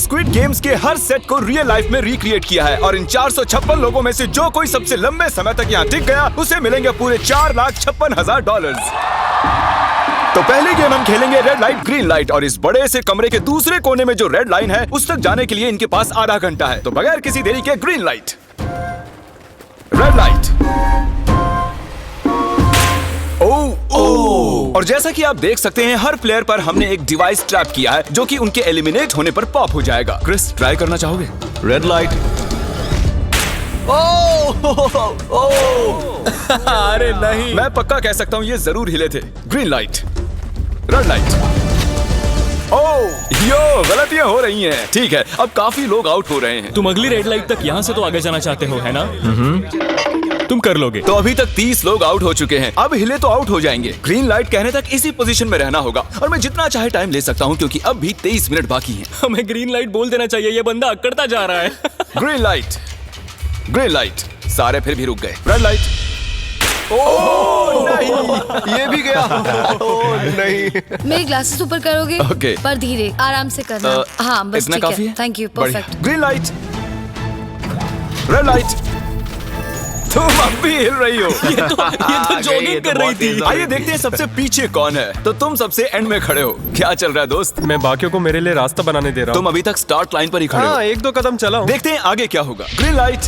Squid games के हर set को real life में रिक्रिएट किया है और इन 456 लोगों में से जो कोई सबसे लंबे समय तक यहाँ टिक गया उसे मिलेंगे पूरे $4,56,000। तो पहली गेम हम खेलेंगे रेड लाइट ग्रीन लाइट और इस बड़े से कमरे के दूसरे कोने में जो रेड लाइन है उस तक जाने के लिए इनके पास आधा घंटा है। तो बगैर किसी देरी के ग्रीन लाइट, रेड लाइट। और जैसा कि आप देख सकते हैं हर प्लेयर पर हमने एक डिवाइस ट्रैप किया है जो कि उनके एलिमिनेट होने पर पॉप हो जाएगा। क्रिस, ट्राई करना चाहोगे? Red light. अरे नहीं, मैं पक्का कह सकता हूँ ये जरूर हिले थे। Green light, red light. Yo, गलतियां हो रही हैं। ठीक है, अब काफी लोग आउट हो रहे हैं। तुम अगली रेड लाइट तक यहाँ से तो आगे जाना चाहते हो, है ना? तुम कर लोगे। तो अभी तक 30 लोग आउट हो चुके हैं। अब हिले तो आउट हो जाएंगे। ग्रीन लाइट कहने तक इसी पोजीशन में रहना होगा और मैं जितना चाहे टाइम ले सकता हूँ क्योंकि अब भी 23 मिनट बाकी हैं। हमें ग्रीन लाइट बोल देना चाहिए, ये बंदा अकड़ता जा रहा है। Green light, green light. सारे फिर भी रुक गए। Red light. नहीं, ये भी गया। नहीं। मेरे ग्लासेस ऊपर करोगे? ओके। पर धीरे, आराम से करना। हाँ, बस इतना ठीक काफी है। Thank you, perfect. Green light, red light. तुम अब भी हिल रही हो। ये तो जॉगिंग कर रही थी। आइए देखते हैं सबसे पीछे कौन है। तो तुम सबसे एंड में खड़े हो। क्या चल रहा है दोस्त? मैं बाकियों को मेरे लिए रास्ता बनाने दे रहा हूँ। तुम अभी तक स्टार्ट लाइन पर ही खड़े हो। हाँ, एक दो कदम चला हूँ। देखते हैं आगे क्या होगा। Green light,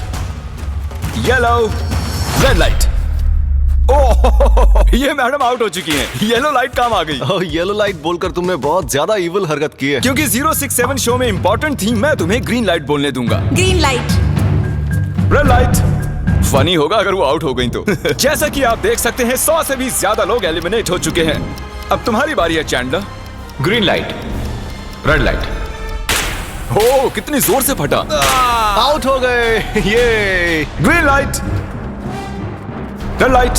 yellow, red light. Oh, ये मैडम आउट हो चुकी हैं। येलो लाइट काम आ गई। येलो लाइट बोलकर तुमने बहुत ज्यादा इविल हरकत की है। क्योंकि 067 शो में इंपॉर्टेंट थी, मैं तुम्हें ग्रीन लाइट बोलने दूंगा। Green light, red light. Funny होगा अगर वो आउट हो गई तो। जैसा कि आप देख सकते हैं 100 से भी ज्यादा लोग एलिमिनेट हो चुके हैं। अब तुम्हारी बारी है Chandler. Green light, red light. हो, कितनी जोर से फटा। आउट हो गए। ये ग्रीन लाइट, रेड लाइट।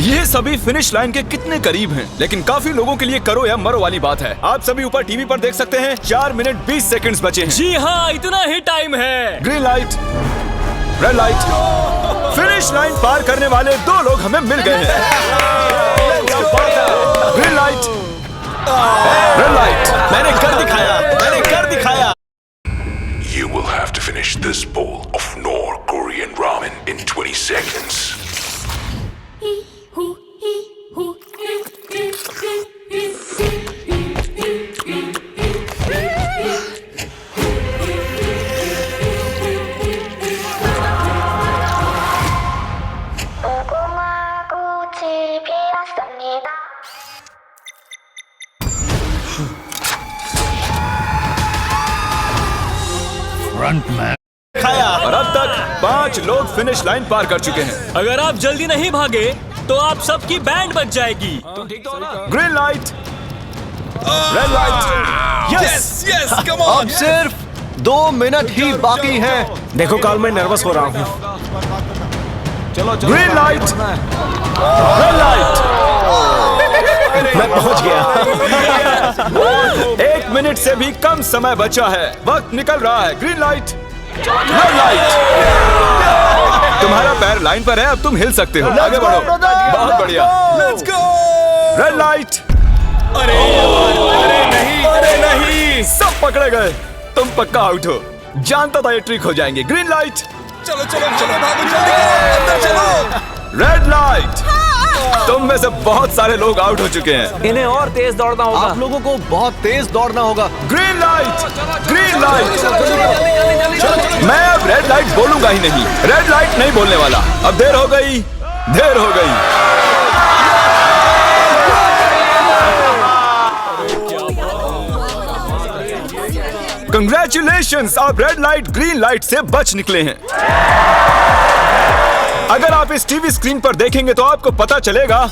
ये सभी फिनिश लाइन के कितने करीब हैं, लेकिन काफी लोगों के लिए करो या मरो वाली बात है। आप सभी ऊपर टीवी पर देख सकते हैं 4 मिनट 20 सेकंड्स बचे हैं। जी हाँ, इतना ही टाइम है। Green light, red light. Finish line पार करने वाले 2 लोग हमें मिल गए हैं। Green light, red light. मैंने कर दिखाया, मैंने कर दिखाया। You will have to finish this bowl of North Korean ramen in 20 seconds. और अब तक 5 लोग फिनिश लाइन पार कर चुके हैं। अगर आप जल्दी नहीं भागे तो आप सबकी बैंड बच जाएगी। Green light, red light. Yes, yes, come on. अब सिर्फ 2 मिनट ही बाकी हैं। देखो काल, मैं नर्वस हो रहा हूँ। Green light, red light. मैं पहुंच गया। 1 मिनट से भी कम समय बचा है। वक्त निकल रहा है। Green light, red light. तुम्हारा पैर लाइन पर है, अब तुम हिल सकते हो। आगे बढ़ो। बहुत बढ़िया। Let's go. Red light. अरे नहीं, अरे नहीं। सब पकड़े गए। तुम पक्का आउट हो। जानता था ये ट्रिक हो जाएंगे। Green light. चलो चलो चलो, भागो जल्दी, अंदर चलो। Red light. तुम में से बहुत सारे लोग आउट हो चुके हैं। इन्हें और तेज दौड़ना होगा। आप लोगों को बहुत तेज दौड़ना होगा। Green light, green light. मैं अब रेड लाइट बोलूंगा ही नहीं। रेड लाइट नहीं बोलने वाला। अब देर हो गई, देर हो गई। कंग्रेचुलेशंस, आप रेड लाइट ग्रीन लाइट से बच निकले हैं। अगर आप इस टीवी स्क्रीन पर देखेंगे तो आपको पता चलेगा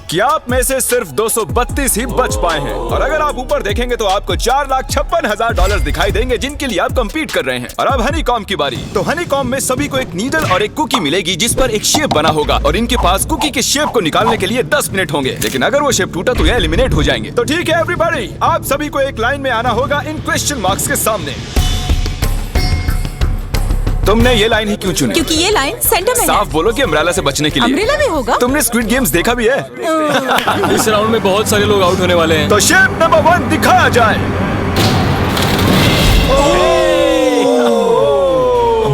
कि आप में से सिर्फ 232 ही बच पाए हैं। और अगर आप ऊपर देखेंगे तो आपको $4,56,000 दिखाई देंगे जिनके लिए आप कंपीट कर रहे हैं। और अब हनीकॉम की बारी। तो हनीकॉम में सभी को एक नीडल और एक कुकी मिलेगी जिस पर एक शेप बना होगा और इनके पास कुकी के शेप को निकालने के लिए 10 मिनट होंगे। लेकिन अगर वो शेप टूटा तो ये एलिमिनेट हो जाएंगे। तो ठीक है एवरीबॉडी, आप सभी को एक लाइन में आना होगा इन क्वेश्चन मार्क्स के सामने। तुमने ये लाइन ही क्यों चुनी? क्योंकि ये लाइन सेंटर में है। साफ बोलो कि अम्ब्रेला से बचने के लिए। अम्ब्रेला भी होगा? तुमने स्क्विड गेम्स देखा भी है? इस राउंड में बहुत सारे लोग आउट होने वाले हैं। तो शेप नंबर 1 दिखाया जाए।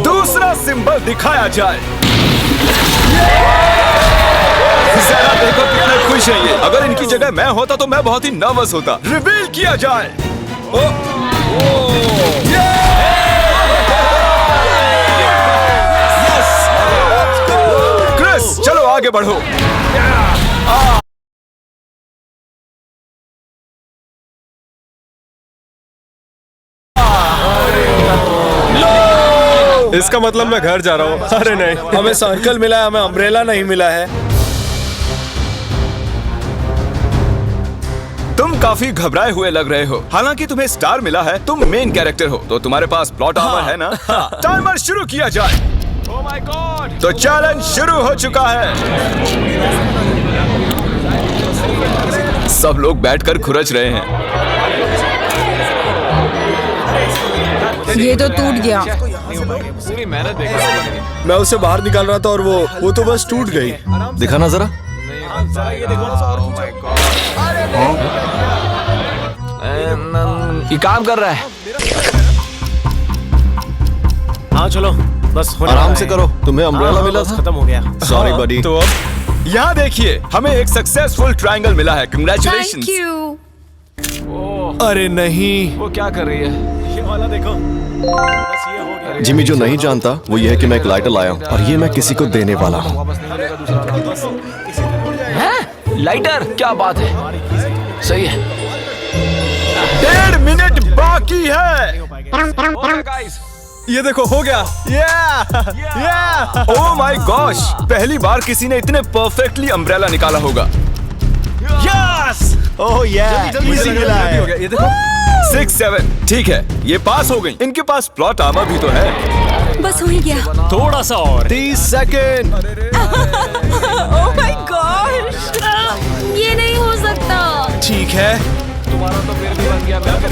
दूसरा सिंबल दिखाया जाए। जरा देखो कितने खुश हैं ये। अगर इनकी जगह मैं होता तो मैं बहुत ही नर्वस होता। रिवील किया जाए। क्रिस, चलो आगे बढ़ो। इसका मतलब मैं घर जा रहा हूँ। अरे नहीं, हमें सर्कल मिला है, हमें अम्ब्रेला नहीं मिला है। तुम काफी घबराए हुए लग रहे हो। हालांकि तुम्हें स्टार मिला है, तुम मेन कैरेक्टर हो, तो तुम्हारे पास प्लॉट आर्मर है ना? टाइमर शुरू किया जाए। Oh my God! तो चैलेंज शुरू हो चुका है। सब लोग बैठकर खुरच रहे हैं। ये तो टूट गया। मैं उसे बाहर निकाल रहा था और वो तो बस टूट गई। दिखाना जरा। ये काम कर रहा है। हाँ चलो, बस आराम से करो, तुम्हें अम्ब्रेला मिला था। खत्म हो गया। सॉरी बडी। तो अब यहाँ देखिए, हमें एक सक्सेसफुल ट्रायंगल मिला है। Thank congratulations. यू। अरे नहीं, वो क्या कर रही है? ये वाला देखो, बस ये हो गया। जिमी जो नहीं जानता वो ये है कि मैं एक लाइटर लाया हूँ और ये मैं किसी को देने वाला हूँ। लाइटर? क्या बात है, सही है। 1.5 मिनट बाकी है। ये देखो, हो गया। Oh my gosh! पहली बार किसी ने इतने परफेक्टली अम्ब्रेला निकाला होगा। यस! ओह इजी मिला है। हो गया, ये देखो। 6, 7, ठीक है, ये पास हो गई। इनके पास प्लॉट आर्मर भी तो है। बस हो ही गया। थोड़ा सा और। 30 सेकेंड। Oh my gosh! ये नहीं हो सकता। ठीक है।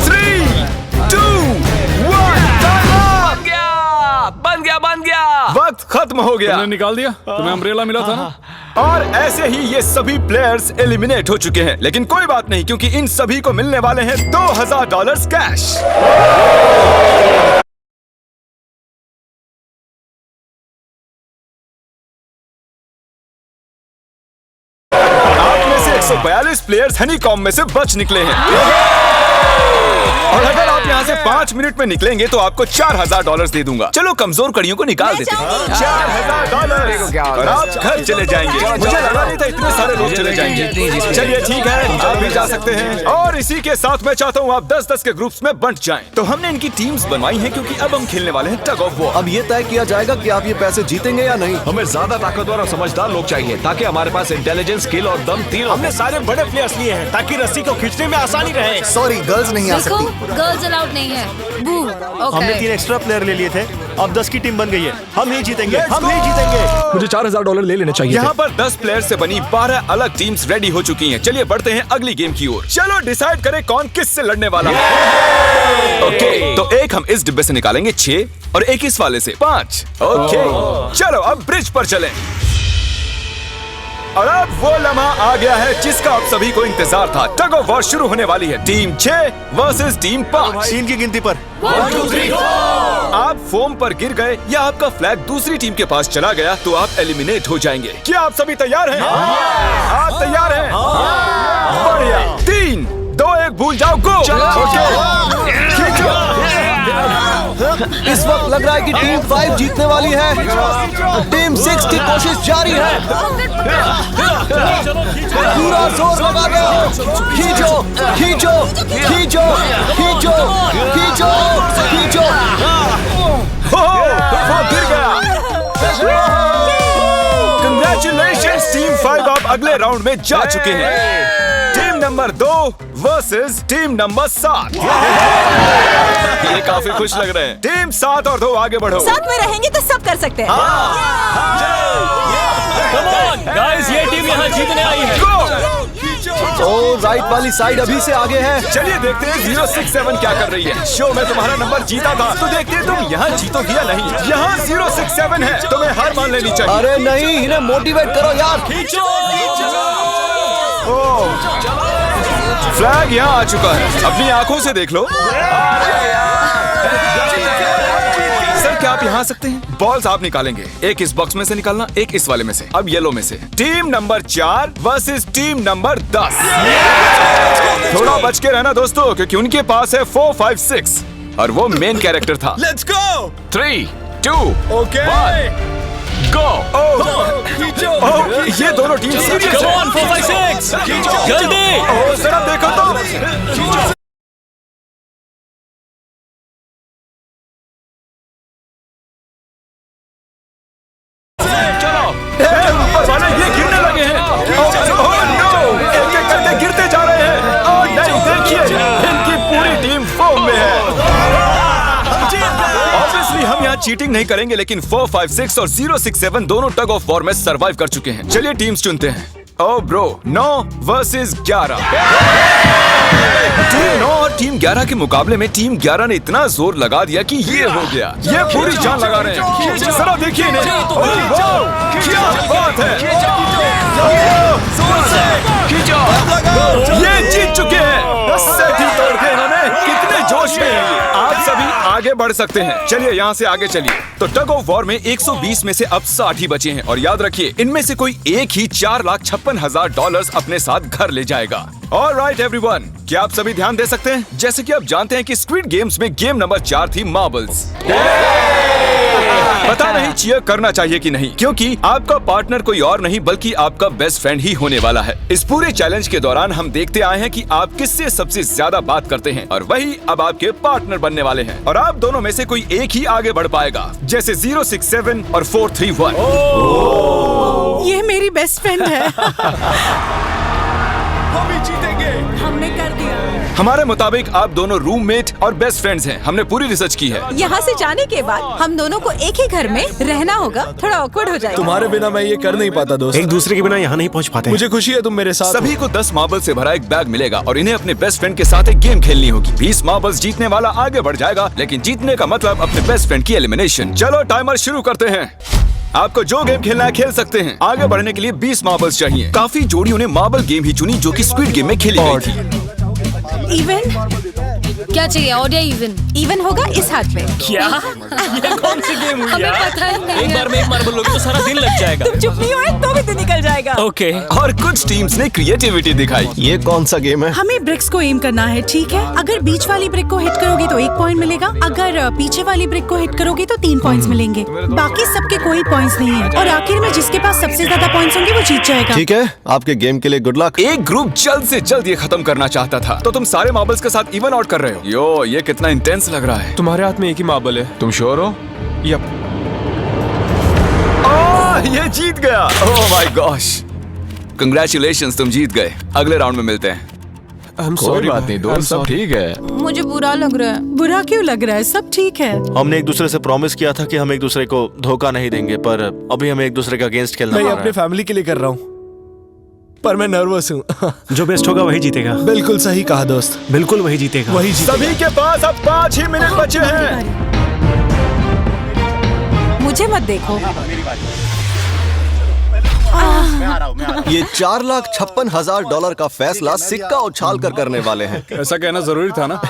3, 2, 1, बन गया। वक्त खत्म हो गया। तुमने निकाल दिया? तुम्हें अम्ब्रेला मिला था ना? और ऐसे ही ये सभी प्लेयर्स एलिमिनेट हो चुके हैं। लेकिन कोई बात नहीं, क्योंकि इन सभी को मिलने वाले हैं $2000 कैश। आप में से 142 प्लेयर्स हनीकॉम में से बच निकले हैं। और अगर आप यहाँ से 5 मिनट में निकलेंगे तो आपको $4000 दे दूंगा। चलो कमजोर कड़ियों को निकाल देते हैं। $4000 और आप घर चले जाएंगे। मुझे लगा नहीं था इतने सारे लोग चले जाएंगे। चलिए ठीक है, आप भी जा सकते हैं। और इसी के साथ मैं चाहता हूँ आप 10-10 के ग्रुप्स में बंट जाएं। तो हमने इनकी टीम्स बनवाई हैं क्योंकि अब हम खेलने वाले हैं टग ऑफ वॉर। अब ये तय किया जाएगा कि आप ये पैसे जीतेंगे या नहीं। हमें ज्यादा ताकतवर और समझदार लोग चाहिए ताकि हमारे पास इंटेलिजेंस, स्किल और दम तीनों। हमने सारे बड़े प्लेयर्स लिए हैं ताकि रस्सी को खींचने में आसानी रहे। सॉरी, गर्ल्स नहीं आ देखो, सकती। गर्ल्स अलाउड नहीं है। बू। हमने 3 एक्स्ट्रा प्लेयर ले लिए थे, अब 10 की टीम बन गई है। हम नहीं जीतेंगे, हम नहीं जीतेंगे। मुझे $4000 ले लेने चाहिए। यहाँ पर 10 प्लेयर से बनी 12 अलग टीम्स रेडी हो चुकी हैं। चलिए बढ़ते हैं अगली गेम की ओर। चलो डिसाइड करें कौन किस से लड़ने वाला है। ओके, तो एक हम इस डिब्बे से निकालेंगे 6 और एक इस वाले से 5। ओके, चलो अब ब्रिज पर चलें। और अब वो लम्हा आ गया है जिसका आप सभी को इंतजार था। टग ऑफ वॉर शुरू होने वाली है। Team 6 versus team 5। 3 की गिनती पर 1, 2, 3, 4। आप फोम पर गिर गए या आपका फ्लैग दूसरी टीम के पास चला गया तो आप एलिमिनेट हो जाएंगे। क्या आप सभी तैयार हैं? आप तैयार हैं? बढ़िया। 3, 2, 1 भूल जाओ, गो। इस वक्त लग रहा है कि टीम 5 जीतने वाली है। टीम 6 की कोशिश जारी है। पूरा जोर लगा दो। खींचो, खींचो, खींचो, खींचो, खींचो, खींचो। वो गिर गया। Congratulations टीम 5, आप अगले राउंड में जा चुके हैं। Team number 2 versus team number 7। ये काफी खुश लग रहे हैं। टीम 7 और 2 आगे बढ़ो। साथ में रहेंगे तो सब कर सकते हैं। गाइस, ये टीम यहाँ जीतने आई है। ओ, राइट वाली साइड अभी से आगे है। चलिए देखते हैं 067 क्या कर रही है। शो में तुम्हारा नंबर जीता था तो देखते हैं तुम यहाँ जीतोगी या नहीं। यहाँ 067 है, तुम्हें हार मान लेनी चाहिए। अरे नहीं, इन्हें मोटिवेट करो यार। फ्लैग यहाँ आ चुका है, अपनी आंखों से देख लो। सर क्या आप यहाँ आ सकते हैं? बॉल्स आप निकालेंगे, एक इस बॉक्स में से निकालना, एक इस वाले में से। अब येलो में से। Team number 4 versus team number 10। थोड़ा बच के रहना दोस्तों, क्योंकि उनके पास है 4, 5, 6 और वो मेन कैरेक्टर था। Let's go. 3, 2, ओके 1 गो। ये दोनों टीम सीरियस Come है। on, 4, 5, 6 जल्दी। ओह, जरा देखो तो। चलो, ऊपर वाले ये गिरने लगे हैं। ओह नो, एक-एक करके गिरते जा रहे हैं। ओह नहीं, देखिए, इनकी पूरी टीम फॉर्म में है। ऑब्वियसली हम यहाँ चीटिंग नहीं करेंगे, लेकिन 4, 5, 6 और 0, 6, 7 दोनों टग ऑफ वॉर में सरवाइव कर चुके हैं। चलिए टीम्स चुनते हैं। Oh bro, 9 versus 11। टीम 9 और टीम 11 के मुकाबले में टीम 11 ने इतना जोर लगा दिया कि ये हो गया। ये पूरी जान लगा रहे हैं। जरा देखिए इन्हें। ओह वाह, क्या बात है। ये जीत चुके हैं। सेट ही तोड़ के इन्होंने। कितने जोश में हैं ये। आप सभी आगे बढ़ सकते हैं। चलिए यहाँ से आगे चलिए। तो टग ऑफ वॉर में 120 में से अब 60 ही बचे हैं और याद रखिए इनमें से कोई एक ही $4,56,000 अपने साथ घर ले जाएगा। ऑलराइट एवरीवन, क्या आप सभी ध्यान दे सकते हैं? जैसे कि आप जानते हैं कि स्क्विड गेम्स में गेम नंबर 4 थी मार्बल्स। पता नहीं चीयर करना चाहिए कि नहीं, क्योंकि आपका पार्टनर कोई और नहीं बल्कि आपका बेस्ट फ्रेंड ही होने वाला है। इस पूरे चैलेंज के दौरान हम देखते आए हैं कि आप किससे सबसे ज्यादा बात करते हैं और वही अब आपके पार्टनर बनने वाले हैं। और आप दोनों में से कोई एक ही आगे बढ़ पाएगा, जैसे 0, 6, 7 और 4, 3, 1। ये मेरी बेस्ट फ्रेंड है। हम ही जीतेंगे। हमने कर दिया। हमारे मुताबिक आप दोनों रूममेट और बेस्ट फ्रेंड्स हैं। हमने पूरी रिसर्च की है। यहाँ से जाने के बाद हम दोनों को एक ही घर में रहना होगा। थोड़ा ऑकवर्ड हो जाएगा। तुम्हारे बिना मैं ये कर नहीं पाता दोस्त। एक दूसरे के बिना यहाँ नहीं पहुँच पाते। मुझे खुशी है तुम मेरे साथ हो। सभी को 10 मार्बल से भरा एक बैग मिलेगा और इन्हें अपने बेस्ट फ्रेंड के साथ एक गेम खेलनी होगी। 20 मार्बल्स जीतने वाला आगे बढ़ जाएगा, लेकिन जीतने का मतलब अपने बेस्ट फ्रेंड की एलिमिनेशन। चलो टाइमर शुरू करते हैं। आपको जो गेम खेलना है खेल सकते हैं। आगे बढ़ने के लिए 20 मार्बल्स चाहिए। काफी जोड़ियों ने मार्बल गेम ही चुनी जो कि स्क्विड गेम में खेली गई थी। इवन क्या चाहिए? ऑड या इवन? इवन होगा इस हाथ में। क्या ये कौन सी गेम हुई हमें यार? पता ही नहीं एक है। बार में एक मार्बल लोगे तो सारा दिन लग जाएगा। तुम चुप नहीं हो तो भी दिन निकल जाएगा। ओके और कुछ टीम्स ने क्रिएटिविटी दिखाई। ये कौन सा गेम है? हमें ब्रिक्स को एम करना है, ठीक है? अगर बीच वाली ब्रिक को हिट करोगे तो 1 पॉइंट मिलेगा। अगर पीछे वाली ब्रिक को हिट करोगे तो 3 पॉइंट्स मिलेंगे। बाकी सबके कोई पॉइंट्स नहीं है और आखिर में जिसके पास सबसे ज्यादा पॉइंट्स होंगे वो जीत जाएगा। ठीक है, आपके गेम के लिए गुड लक। एक ग्रुप जल्द से जल्द ये खत्म करना चाहता था, तो तुम सारे मार्बल्स के साथ इवन आउट कर रहे हो। यो, ये कितना इंटेंस लग रहा है। तुम्हारे हाथ में एक ही मार्बल है। तुम श्योर हो? यप। ये जीत गया। ओह माय गॉश, कांग्रेचुलेशंस, तुम जीत गए। अगले राउंड में मिलते हैं। कोई बात नहीं दोस्त, सब ठीक है। मुझे बुरा लग रहा है। बुरा क्यों लग रहा है? सब ठीक है। हमने एक दूसरे से प्रॉमिस किया था कि हम एक दूसरे को धोखा नहीं देंगे, पर अभी हमें एक दूसरे के अगेंस्ट खेलना मैं पड़ ये रहा अपने है। फैमिली के लिए कर रहा हूँ, पर मैं नर्वस हूँ। जो बेस्ट होगा वही जीतेगा। बिल्कुल सही कहा दोस्त, बिल्कुल वही जीतेगा। वही जीतेगा। सभी के पास अब 5 ही मिनट बचे हैं। मुझे मत देखो। ये $4,56,000 का फैसला सिक्का उछाल कर करने वाले हैं। ऐसा कहना जरूरी था ना।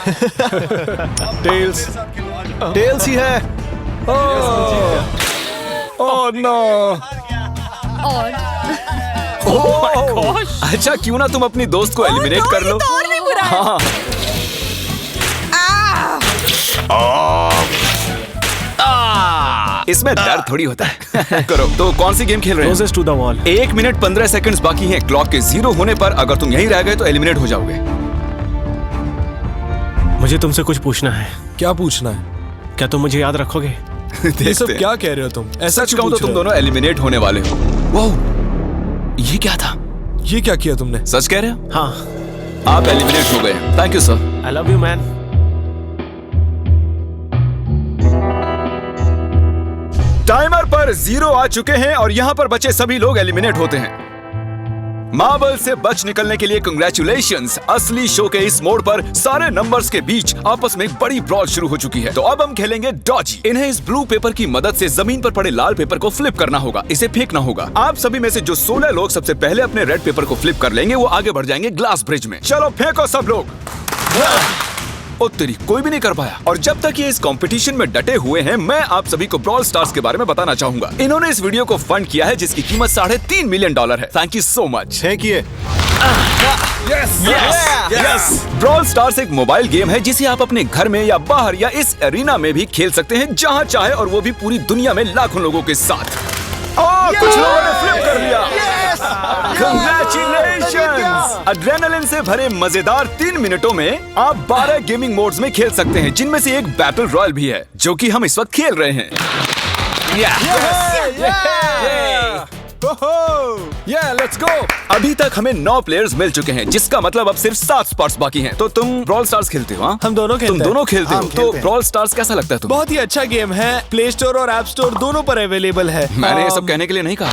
टेल्स। टेल्स ही है। Oh no. और अच्छा, क्यों ना तुम अपनी दोस्त को एलिमिनेट कर लो। और भी बुरा है। हाँ। इसमें दर्द थोड़ी होता है। करो। तो कौन सी गेम खेल रहे Closest to the wall। हैं? 1 मिनट 15 सेकंड्स बाकी हैं। क्लॉक के 0 होने पर अगर तुम यहीं रह गए तो एलिमिनेट हो जाओगे। मुझे तुमसे कुछ पूछना है। क्या पूछना है? क्या तुम मुझे याद रखोगे? ये सब क्या कह रहे हो तुम? ऐसा सच कहूं तो तुम दोनों एलिमिनेट होने वाले हो। वाह, ये क्या था? ये क्या किया तुमने? सच कह रहे हो? हाँ। आप एलिमिनेट हो गए। Thank you sir. I love you man. Timer पर 0 आ चुके हैं और यहाँ पर बचे सभी लोग एलिमिनेट होते हैं। मार्बल से बच निकलने के लिए कांग्रेचुलेशंस। असली शो के इस मोड़ पर सारे नंबर्स के बीच आपस में एक बड़ी ब्रॉल शुरू हो चुकी है। तो अब हम खेलेंगे डॉजी। इन्हें इस ब्लू पेपर की मदद से जमीन पर पड़े लाल पेपर को फ्लिप करना होगा। इसे फेंकना होगा। आप सभी में से जो 16 लोग सबसे पहले अपने रेड पेपर को फ्लिप कर लेंगे वो आगे बढ़ जाएंगे ग्लास ब्रिज में। चलो फेंको सब लोग। ओ तेरी, कोई भी नहीं कर पाया। और जब तक ये इस कंपटीशन में डटे हुए हैं, मैं आप सभी को ब्रॉल स्टार्स के बारे में बताना चाहूंगा। इन्होंने इस वीडियो को फंड किया है जिसकी कीमत $3.5 मिलियन है। Thank you so much. Thank you. Brawl stars एक मोबाइल गेम है जिसे आप अपने घर में या बाहर या इस एरिना में भी खेल सकते हैं, जहां चाहे, और वो भी पूरी दुनिया में लाखों लोगों के साथ। कुछ लोगों ने फ्लिप कर लिया। Congratulations! एड्रेनलिन से भरे मजेदार 3 मिनटों में आप 12 गेमिंग मोड्स में खेल सकते हैं, जिनमें से एक बैटल रॉयल भी है, जो कि हम इस वक्त खेल रहे हैं। Let's go. अभी तक हमें 9 प्लेयर्स मिल चुके हैं, जिसका मतलब अब सिर्फ 7 स्पॉट्स बाकी हैं। तो तुम ब्रॉल स्टार्स खेलते हो? हाँ, हम दोनों खेलते तुम हैं। दोनों खेलते हो? हम तो खेलते हैं। ब्रॉल स्टार्स कैसा लगता है तुम्हें? बहुत ही अच्छा गेम है। प्ले स्टोर और ऐप स्टोर दोनों पर अवेलेबल है। मैंने ये सब कहने के लिए नहीं कहा।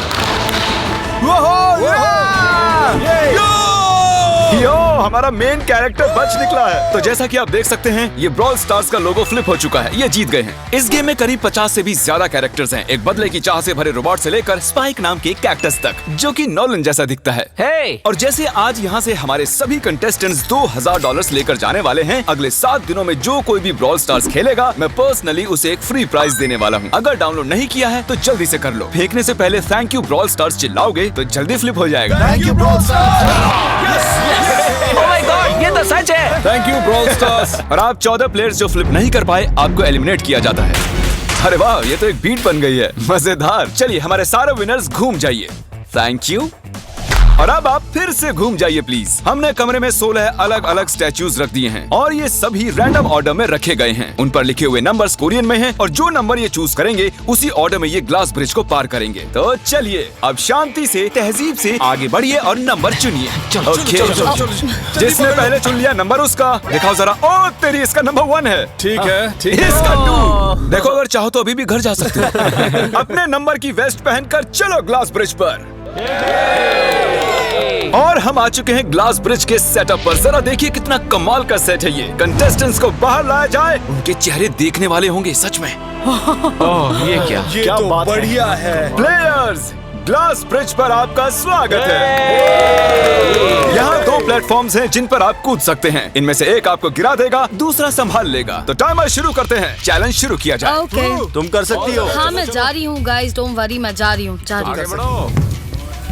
यो, हमारा मेन कैरेक्टर बच निकला है। तो जैसा कि आप देख सकते हैं, ये ब्रॉल स्टार्स का लोगो फ्लिप हो चुका है। ये जीत गए हैं। इस गेम में करीब 50 से भी ज्यादा कैरेक्टर्स हैं, एक बदले की चाह से भरे रोबोट से लेकर स्पाइक नाम के कैक्टस तक, जो कि नॉलन जैसा दिखता है। और जैसे आज यहाँ से हमारे सभी कंटेस्टेंट्स $2,000 लेकर जाने वाले हैं, अगले 7 दिनों में जो कोई भी ब्रॉल स्टार्स खेलेगा, मैं पर्सनली उसे एक फ्री प्राइज देने वाला हूँ। अगर डाउनलोड नहीं किया है तो जल्दी से कर लो। फेंकने से पहले थैंक यू ब्रॉल स्टार्स चिल्लाओगे तो जल्दी फ्लिप हो जाएगा। थैंक यू ब्रॉल ये तो सच है। Thank you brawl stars. और आप 14 प्लेयर्स जो फ्लिप नहीं कर पाए, आपको एलिमिनेट किया जाता है। अरे वाह, ये तो एक बीट बन गई है, मजेदार। चलिए हमारे सारे विनर्स घूम जाइए। Thank you. और अब आप फिर से घूम जाइए प्लीज। हमने कमरे में 16 अलग अलग स्टैचूज रख दिए हैं और ये सभी रैंडम ऑर्डर में रखे गए हैं। उन पर लिखे हुए नंबर्स कोरियन में हैं और जो नंबर ये चूज करेंगे उसी ऑर्डर में ये ग्लास ब्रिज को पार करेंगे। तो चलिए अब शांति से, तहजीब से आगे बढ़िए और नंबर चुनिए। ओके, जिसने पहले चुन लिया नंबर उसका दिखाओ जरा। ओ तेरी, इसका नंबर 1 है। ठीक है, ठीक है। इसका 2। देखो, अगर चाहो तो अभी भी घर जा सकते हो। अपने नंबर की वेस्ट पहनकर चलो ग्लास ब्रिज पर। और हम आ चुके हैं ग्लास ब्रिज के सेटअप पर। जरा देखिए कितना कमाल का सेट है ये। कंटेस्टेंट्स को बाहर लाया जाए, उनके चेहरे देखने वाले होंगे सच में। ये क्या? ये तो बढ़िया है। प्लेयर्स, ग्लास ब्रिज पर आपका स्वागत है। यहाँ 2 प्लेटफॉर्म्स हैं जिन पर आप कूद सकते हैं। इनमें से एक आपको गिरा देगा, दूसरा संभाल लेगा। तो टाइमर शुरू करते हैं। चैलेंज शुरू किया जाए। ओके। तुम कर सकती हो। हाँ, मैं जा रही हूँ गाइस, डोंट वरी, मैं जा रही हूँ।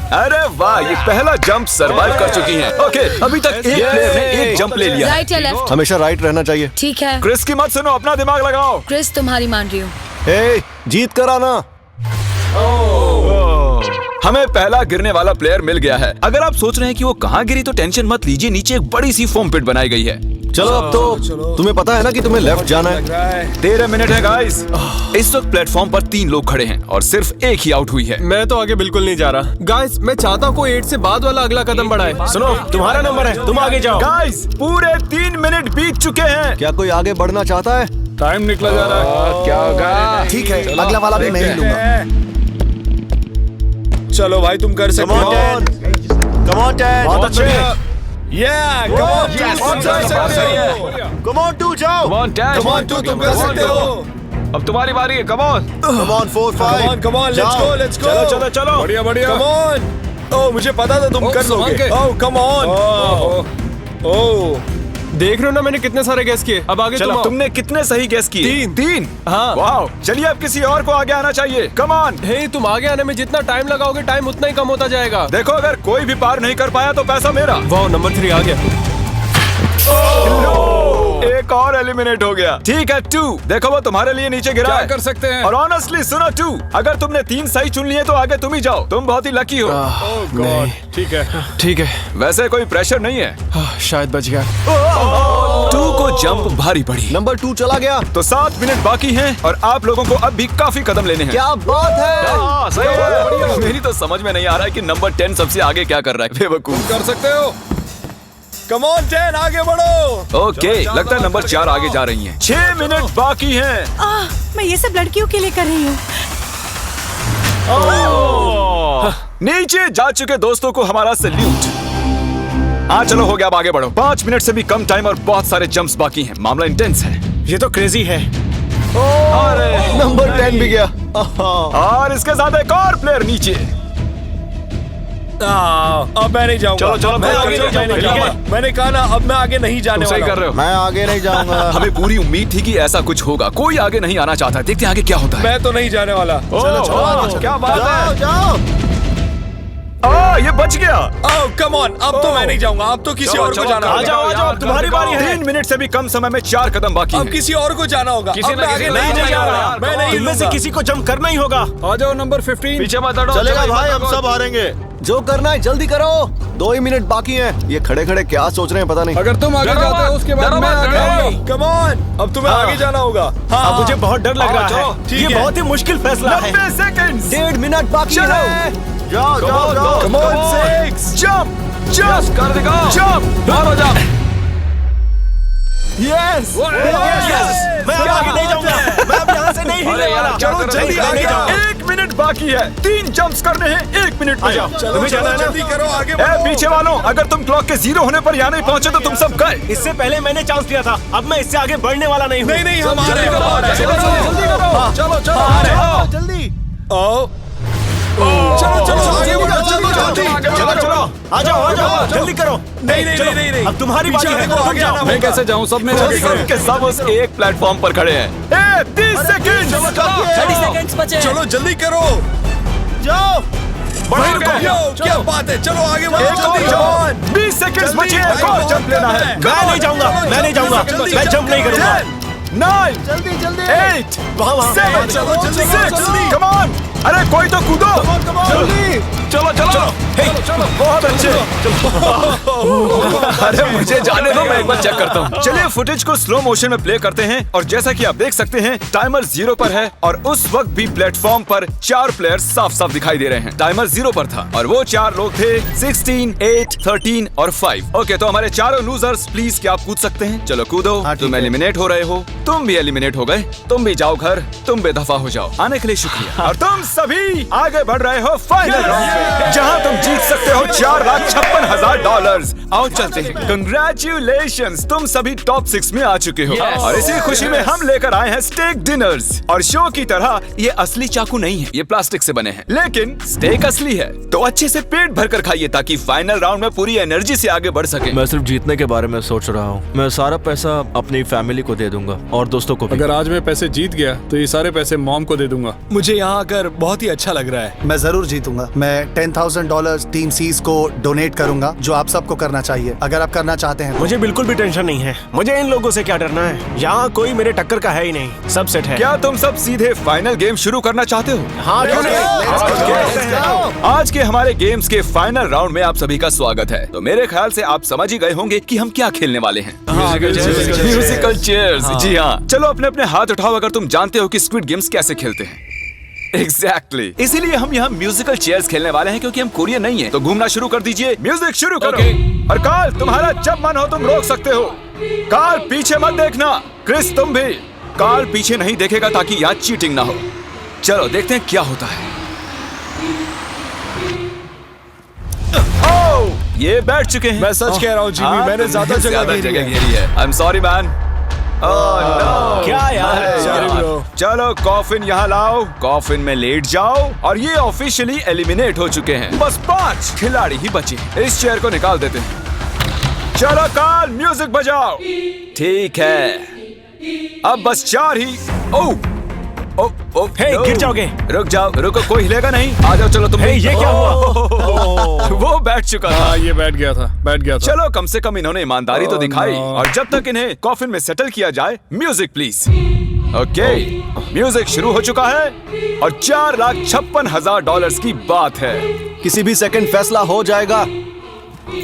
अरे वाह, ये पहला जंप सरवाइव कर चुकी हैं। ओके, अभी तक एक प्लेयर ने एक जंप ले लिया। राइट या लेफ्ट? हमेशा राइट रहना चाहिए। ठीक है। क्रिस की मत सुनो, अपना दिमाग लगाओ। क्रिस, तुम्हारी मान रही हूँ। हे, जीत कर आना। हमें पहला गिरने वाला प्लेयर मिल गया है। अगर आप सोच रहे हैं कि वो कहाँ गिरी तो टेंशन मत लीजिए, नीचे एक बड़ी सी फोम पिट बनाई गई है। चलो अब तो तुम्हें पता है ना कि तुम्हें लेफ्ट जाना है। 13 मिनट है गाइस। इस वक्त प्लेटफॉर्म पर 3 लोग खड़े हैं और सिर्फ एक ही आउट हुई है। मैं तो आगे बिल्कुल नहीं जा रहा। गाइस, मैं चाहता हूँ कोई 8 से बाद वाला अगला कदम बढ़ाए। सुनो, तुम्हारा नंबर है, तुम आगे जाओ। गाइस, पूरे 3 मिनट बीत चुके हैं। क्या कोई आगे बढ़ना चाहता है? टाइम निकला जा रहा है। क्या होगा? ठीक है, अगला वाला भी मैं ही लूंगा। चलो भाई, तुम कर सकते हो। Come on, Ted. बहुत अच्छे। Yeah, come on, Yes. Ted. Come on, 2 जाओ। Come on, Dad. Come on, तुम कर सकते हो। अब तुम्हारी बारी है। Come on. Come on, 4, 5. Come on, let's go, let's go. चलो चलो चलो। बढ़िया बढ़िया। Come on. Oh, मुझे पता था तुम कर संभाल लोगे। के। Oh, come on. ओह, देख रहे हो ना, मैंने कितने सारे गैस किए। अब आगे चलो, तुम आओ। तुमने कितने सही गेस किए? 3। हाँ। वाह, चलिए अब किसी और को आगे आना चाहिए। Come on. हे, तुम आगे आने में जितना टाइम लगाओगे, टाइम उतना ही कम होता जाएगा। देखो, अगर कोई भी पार नहीं कर पाया तो पैसा मेरा। वाह, नंबर 3 आ गया। एक और एलिमिनेट हो गया। ठीक है, 2। देखो, वो तुम्हारे लिए नीचे गिरा क्या है। कर सकते हैं? और ऑनेस्टली सुनो 2, अगर तुमने 3 सही चुन लिए तो आगे तुम ही जाओ। तुम बहुत ही लकी हो। ओह गॉड। ठीक है। ठीक है। वैसे कोई प्रेशर नहीं है। शायद बच गया। 2 को जंप भारी पड़ी। नंबर 2 चला गया। तो 7 मिनट बाकी हैं और आप लोगों को अब भी काफी कदम लेने हैं। क्या बात है। हाँ, सही है। मेरी तो समझ में नहीं आ रहा है कि नंबर 10 सबसे आगे क्या कर रहा है। बेवकूफ। कर सकते हो। Come on, 10, आगे बढ़ो। ओके, लगता है नंबर 4 आगे जा रही हैं। 6 मिनट बाकी हैं। मैं ये सब लड़कियों के लिए कर रही हूँ। नीचे जा चुके दोस्तों को हमारा सैल्यूट। हाँ चलो, हो गया, अब आगे बढ़ो। 5 मिनट से भी कम टाइम और बहुत सारे जंप्स बाकी हैं। मामला इंटेंस है। ये तो क्रेजी है। नंबर 10 भी गया। और इसके साथ एक और प्लेयर नीचे। अब मैं नहीं जाऊंगा। चलो, चलो, मैं मैं आगे नहीं चलो, जाऊंगा। चलो, ठीक है? मैंने कहा ना, अब मैं आगे नहीं जाने तुम सही वाला कर रहे हो। मैं आगे नहीं जाऊंगा। हमें पूरी उम्मीद थी कि ऐसा कुछ होगा। कोई आगे नहीं आना चाहता। देखते हैं आगे क्या होता है। मैं तो नहीं जाने वाला। क्या बात है? जाओ। ये बच गया। कम ऑन, अब तो मैं नहीं जाऊंगा। अब तो किसी चलो, और को चलो, जाना आ होगा। जाओ, आ जाओ, अब तुम्हारी बारी है। 3 मिनट से भी कम समय में 4 कदम बाकी अब हैं। किसी और को जाना होगा। किसी अब ना मैं किसी आगे नहीं नहीं जा जा रहा। रहा। मैं नहीं तुम में से लूंगा। किसी को जंप करना ही होगा। आ जाओ नंबर 15। पीछे मत हटो। चलेगा चलो, भाई, मत हम हटो। सब हारेंगे। जो करना है जल्दी करो। 2 ही मिनट बाकी हैं। ये खड़े खड़े क्या सोच रहे हैं पता नहीं। अगर तुम आगे डरो जाते हो मत, उसके बाद डरो मैं मत, आगे डरो। आऊंगा। कम ऑन, अब तुम्हें आगे जाना होगा। अब मुझे बहुत डर लग रहा है। ठीक ये है। बहुत ही मुश्किल फैसला है। 90 सेकंड्स। 1.5 मिनट बाकी चलो। है। जाओ जाओ जाओ। Come on, 6 जंप जंप कर दिखाओ। जंप। मारो जंप। यस। मैं अब आगे नहीं जाऊंगा। मैं अब यहाँ से नहीं हिलने वाला। चलो, जल्दी आगे जाओ। 1 मिनट बाकी है। 3 जंप्स करने हैं 1 मिनट में। जाओ। चलो, तुम्हें जाना चलो, है ना? जल्दी करो, आगे ए, बढ़ो। पीछे वालों, अगर तुम क्लॉक के 0 होने पर यहाँ नहीं पहुंचे तो तुम सब गए। इससे पहले मैंने चांस लिया था। अब मैं इससे आगे बढ़ने वाला नहीं हूँ। नहीं, नहीं, हम आ रहे हैं, जल्दी हम आ रहे हैं। करो, जल्दी करो। चलो, चलो, आ रहे हैं। जल्दी। आओ। चलो, चलो, आगे बढ़ो, जल्दी, जल्दी। चलो, चलो, आ जाओ, जल्दी करो। नहीं, नहीं, चलो, नहीं, नहीं। अब तुम्हारी बारी पीछे है। देखो, आगे आना मैं होगा। कैसे जाऊं? सब मेरे आगे खड़े हैं। सबके सब उस एक प्लेटफॉर्म पर खड़े हैं। 30 सेकंड। 30 सेकंड्स बचे। चलो, जल्दी करो। जाओ। भाई, क्या बात है? चलो, आगे बढ़ो, जल्दी, जवान। 20 सेकंड जल्दी, बचे। एक और जंप लेना है। मैं नहीं जाऊंगा, मैं नहीं जाऊंगा। मैं जंप नहीं करूंगा। 9 जल्दी जल्दी। 8 वहाँ 7 चलो, जल्दी, 6 जल्दी। Come on. अरे कोई तो कूदो। जल्दी। चलो, चलो। बहुत अच्छे। अरे मुझे जाने दो, मैं एक बार चेक करता हूँ। चलिए फुटेज को स्लो मोशन में प्ले करते हैं और जैसा कि आप देख सकते हैं टाइमर 0 पर है और उस वक्त भी प्लेटफॉर्म पर 4 प्लेयर्स साफ साफ दिखाई दे रहे हैं। टाइमर 0 पर था और वो 4 लोग थे 16, 8, 13 और 5। ओके, तो हमारे चारों लूजर्स प्लीज क्या आप कूद सकते हैं? चलो कूदो। तुम एलिमिनेट हो रहे हो। तुम भी एलिमिनेट हो गए। तुम भी जाओ घर। तुम बेदफा हो जाओ। आने के लिए शुक्रिया। और तुम सभी आगे बढ़ रहे हो फाइनल राउंड में, जहां तुम जीत सकते हो $4,56,000। आओ चलते हैं। कंग्रेचुलेशंस, तुम सभी टॉप 6 में आ चुके हो। और इसी खुशी में हम लेकर आए हैं स्टेक डिनर्स। और शो की तरह ये असली चाकू नहीं है, ये प्लास्टिक से बने हैं, लेकिन स्टेक असली है। तो अच्छे से पेट भर कर खाइए ताकि फाइनल राउंड में पूरी एनर्जी से आगे बढ़ सके। मैं सिर्फ जीतने के बारे में सोच रहा हूँ। मैं सारा पैसा अपनी फैमिली को दे दूंगा और दोस्तों को भी। अगर आज मैं पैसे जीत गया तो ये सारे पैसे मॉम को दे दूंगा। मुझे यहाँ आकर बहुत ही अच्छा लग रहा है। मैं जरूर जीतूंगा। मैं $10,000 टीम सीज को डोनेट करूंगा, जो आप सबको करना चाहिए अगर आप करना चाहते हैं। मुझे बिल्कुल भी टेंशन नहीं है। मुझे इन लोगों से क्या डरना है। यहाँ कोई मेरे टक्कर का है ही नहीं। सब सेट है। क्या तुम सब सीधे फाइनल गेम शुरू करना चाहते हो? हाँ, क्यों नहीं? आज के हमारे गेम्स के फाइनल राउंड में आप सभी का स्वागत है। तो मेरे ख्याल से आप समझ ही गए होंगे कि हम क्या खेलने वाले हैं। Musical chairs. जी हाँ, चलो अपने अपने हाथ उठाओ अगर तुम जानते हो कि स्क्विड गेम्स कैसे खेलते हैं। एग्जैक्टली, इसीलिए हम यहाँ म्यूजिकल चेयर्स खेलने वाले हैं क्योंकि हम कोरियन नहीं है। तो घूमना शुरू कर दीजिए। म्यूजिक शुरू करो। और कार्ल, तुम्हारा जब मन हो तुम रोक सकते हो। कार्ल पीछे मत देखना। क्रिस तुम भी। कार्ल पीछे नहीं देखेगा ताकि यहाँ चीटिंग ना हो। चलो देखते हैं क्या होता है। ओह, ये बैठ चुके हैं। मैं सच कह रहा हूँ जिमी, मैंने ज्यादा जगह घेरी है। घेरी है। I am sorry man. क्या यार? चलो कॉफिन यहाँ लाओ। कॉफिन में लेट जाओ और ये ऑफिशियली एलिमिनेट हो चुके हैं। बस 5 खिलाड़ी ही बचे हैं। इस चेयर को निकाल देते हैं। चलो कार्ल, म्यूजिक बजाओ। ठीक है, अब बस 4 ही। ओह हे, गिर जाओगे। रुक जाओ, रुको, कोई हिलेगा नहीं। आ जाओ, चलो तुम। ये क्या हुआ? वो बैठ चुका था। हाँ, ये बैठ गया था। चलो कम से कम इन्होंने ईमानदारी तो दिखाई। no. और जब तक इन्हें कॉफिन में सेटल किया जाए, म्यूजिक प्लीज। ओके, म्यूजिक शुरू हो चुका है और $4,56,000 की बात है। किसी भी सेकंड फैसला हो जाएगा।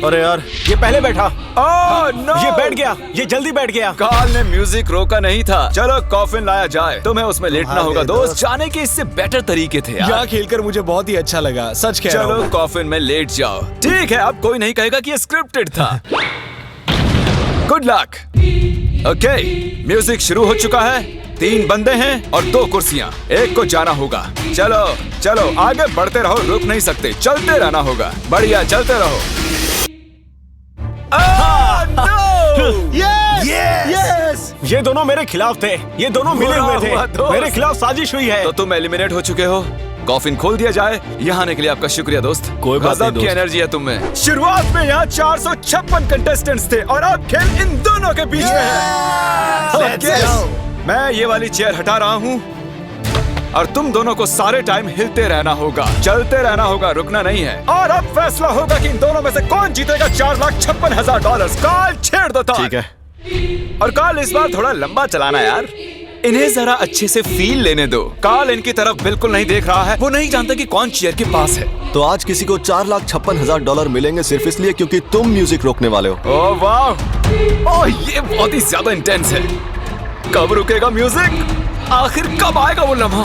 अरे यार, ये पहले बैठा। ओह नो, ये बैठ गया। ये जल्दी बैठ गया। कार्ल ने म्यूजिक रोका नहीं था। चलो कॉफिन लाया जाए। तुम्हें उसमें लेटना होगा दोस्त। जाने के इससे बेटर तरीके थे यार। यहाँ खेलकर मुझे बहुत ही अच्छा लगा, सच कह रहा चलो हूँ। कॉफिन में लेट जाओ। ठीक है, अब कोई नहीं कहेगा कि ये स्क्रिप्टेड था। Good luck. ओके, म्यूजिक शुरू हो चुका है। 3 बंदे हैं और 2 कुर्सियां। एक को जाना होगा। चलो चलो आगे बढ़ते रहो, रुक नहीं सकते, चलते रहना होगा। बढ़िया, चलते रहो। यस। ये दोनों मेरे खिलाफ थे। ये दोनों मिले हुए थे। मेरे खिलाफ साजिश हुई है। तो तुम एलिमिनेट हो चुके हो। कॉफिन खोल दिया जाए। यहाँ आने के लिए आपका शुक्रिया दोस्त। कोई बात नहीं गजब की दोस्त। एनर्जी है तुम में। शुरुआत में यहाँ 456 कंटेस्टेंट्स थे और अब खेल इन दोनों के बीच में है। Okay, मैं ये वाली चेयर हटा रहा हूँ और तुम दोनों को सारे टाइम हिलते रहना होगा, चलते रहना होगा, रुकना नहीं है। और अब फैसला होगा कि इन दोनों में से कौन जीतेगा $4,56,000। कार्ल छेड़ दो तार। ठीक है। और कार्ल इस बार थोड़ा लंबा चलाना यार, इन्हें जरा अच्छे से फील लेने दो। कार्ल इनकी तरफ बिल्कुल नहीं देख रहा है, वो नहीं जानता कि कौन चेयर के पास है। तो आज किसी को $4,56,000 मिलेंगे सिर्फ इसलिए क्योंकि तुम म्यूजिक रोकने वाले हो। ओह वाह, ओह ये बहुत ही ज्यादा इंटेंस है। कब रुकेगा म्यूजिक? आखिर कब आएगा वो लम्हा?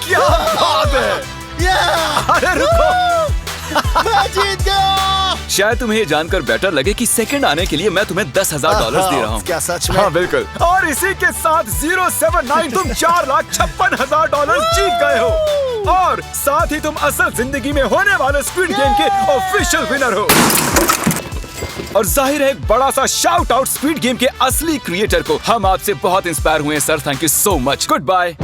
क्या बात है! अरे रुको, मैं जीत गया। शायद तुम्हें ये जानकर बेटर लगे कि सेकंड आने के लिए मैं तुम्हें $10,000 दे रहा हूँ। क्या सच में? हाँ बिल्कुल। और इसी के साथ 079 तुम $4,56,000 जीत गए हो और साथ ही तुम असल जिंदगी में होने वाले स्क्विड गेम के ऑफिशियल विनर हो। और जाहिर है एक बड़ा सा शाउट आउट स्क्विड गेम के असली क्रिएटर को। हम आपसे बहुत इंस्पायर हुए हैं sir, thank you so much. Good bye.